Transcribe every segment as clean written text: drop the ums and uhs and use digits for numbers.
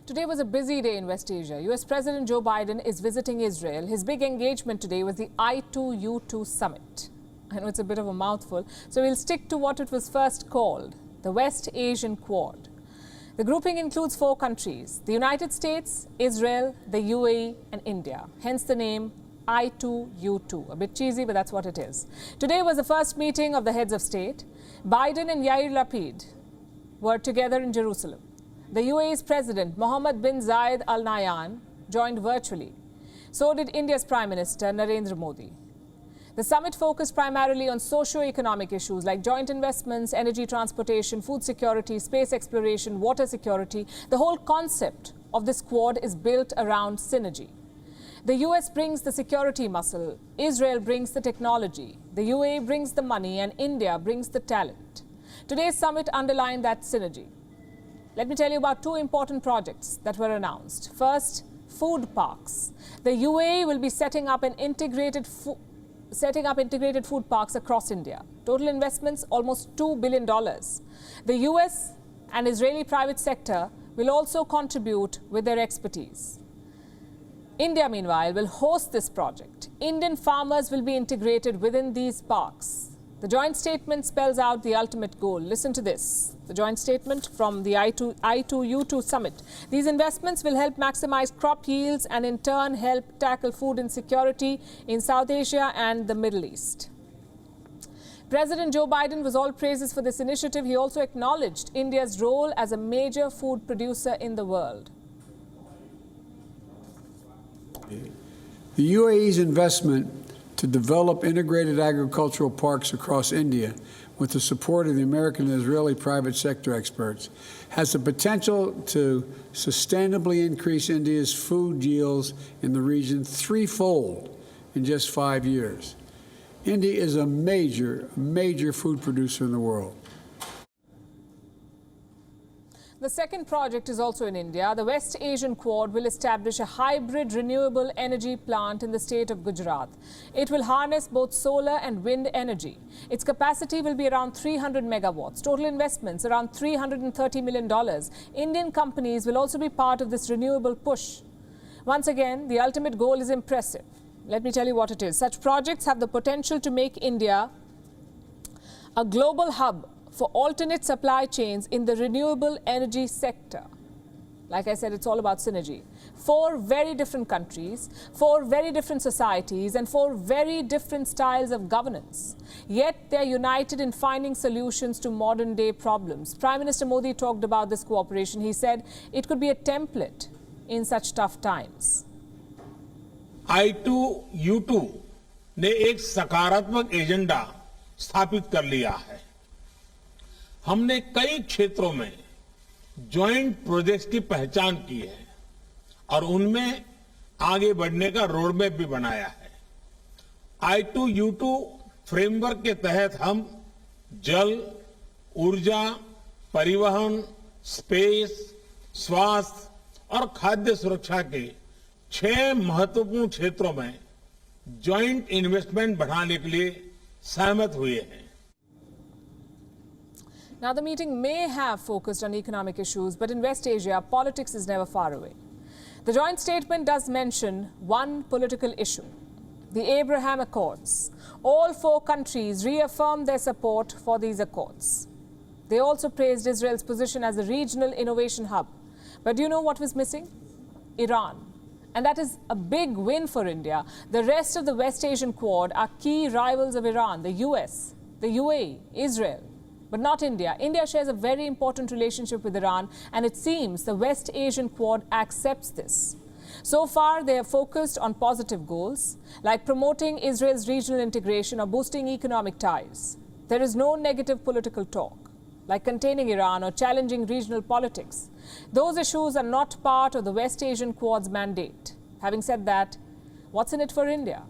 Today was a busy day in West Asia. US President Joe Biden is visiting Israel. His big engagement today was the I2U2 summit. I know it's a bit of a mouthful, so we'll stick to what it was first called, the West Asian Quad. The grouping includes 4 countries, the United States, Israel, the UAE and India, hence the name I2U2. A bit cheesy, but that's what it is. Today was the first meeting of the heads of state. Biden and Yair Lapid were together in Jerusalem. The UAE's President Mohammed bin Zayed Al Nahyan joined virtually. So did India's Prime Minister Narendra Modi. The summit focused primarily on socio-economic issues like joint investments, energy transportation, food security, space exploration, water security. The whole concept of this quad is built around synergy. The US brings the security muscle, Israel brings the technology, the UAE brings the money, and India brings the talent. Today's summit underlined that synergy. Let me tell you about 2 important projects that were announced. First, food parks. The UAE will be setting up integrated food parks across India. Total investments almost $2 billion. The US and Israeli private sector will also contribute with their expertise. India, meanwhile, will host this project. Indian farmers will be integrated within these parks. The joint statement spells out the ultimate goal. Listen to this. The joint statement from the I2U2 summit. These investments will help maximize crop yields and in turn help tackle food insecurity in South Asia and the Middle East. President Joe Biden was all praises for this initiative. He also acknowledged India's role as a major food producer in the world. The UAE's investment to develop integrated agricultural parks across India with the support of the American and Israeli private sector experts has the potential to sustainably increase India's food yields in the region 3-fold in just 5 years. India is a major food producer in the world. The second project is also in India. The West Asian Quad will establish a hybrid renewable energy plant in the state of Gujarat. It will harness both solar and wind energy. Its capacity will be around 300 megawatts. Total investments around $330 million. Indian companies will also be part of this renewable push. Once again, the ultimate goal is impressive. Let me tell you what it is. Such projects have the potential to make India a global hub for alternate supply chains in the renewable energy sector. Like I said, it's all about synergy. 4 very different countries, 4 very different societies, and 4 very different styles of governance. Yet they're united in finding solutions to modern-day problems. Prime Minister Modi talked about this cooperation. He said it could be a template in such tough times. I2U2 ने एक सकारात्मक agenda स्थापित कर लिया है। हमने कई क्षेत्रों में जॉइंट प्रोजेक्ट्स की पहचान की है और उनमें आगे बढ़ने का रोड मैप भी बनाया है। I2U2 फ्रेमवर्क के तहत हम जल, ऊर्जा, परिवहन, स्पेस, स्वास्थ्य और खाद्य सुरक्षा के 6 महत्वपूर्ण क्षेत्रों में जॉइंट इन्वेस्टमेंट बढ़ाने के लिए सहमत हुए हैं। Now, the meeting may have focused on economic issues, but in West Asia, politics is never far away. The joint statement does mention one political issue, the Abraham Accords. All 4 countries reaffirmed their support for these accords. They also praised Israel's position as a regional innovation hub. But do you know what was missing? Iran. And that is a big win for India. The rest of the West Asian Quad are key rivals of Iran, the US, the UAE, Israel. But not India. India shares a very important relationship with Iran, and it seems the West Asian Quad accepts this. So far, they have focused on positive goals, like promoting Israel's regional integration or boosting economic ties. There is no negative political talk, like containing Iran or challenging regional politics. Those issues are not part of the West Asian Quad's mandate. Having said that, what's in it for India?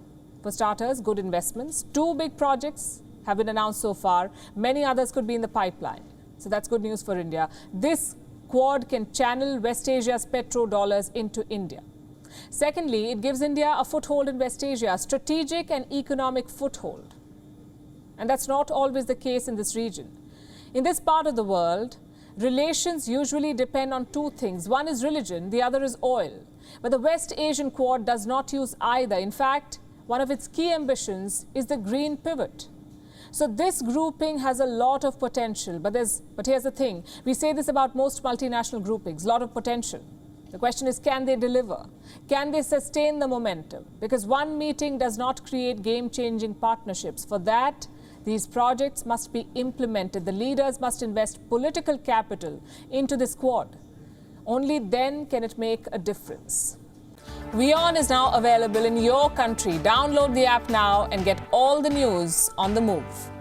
For starters, good investments, 2 big projects have been announced so far. Many others could be in the pipeline. So that's good news for India. This quad can channel West Asia's petrodollars into India. Secondly, it gives India a foothold in West Asia, a strategic and economic foothold. And that's not always the case in this region. In this part of the world, Relations usually depend on two things. One is religion, the other is oil. But the West Asian Quad does not use either. In fact, one of its key ambitions is the green pivot. So this grouping has a lot of potential. But here's the thing. We say this about most multinational groupings, a lot of potential. The question is, can they deliver? Can they sustain the momentum? Because one meeting does not create game-changing partnerships. For that, these projects must be implemented. The leaders must invest political capital into this Quad. Only then can it make a difference. WION is now available in your country. Download the app now and get all the news on the move.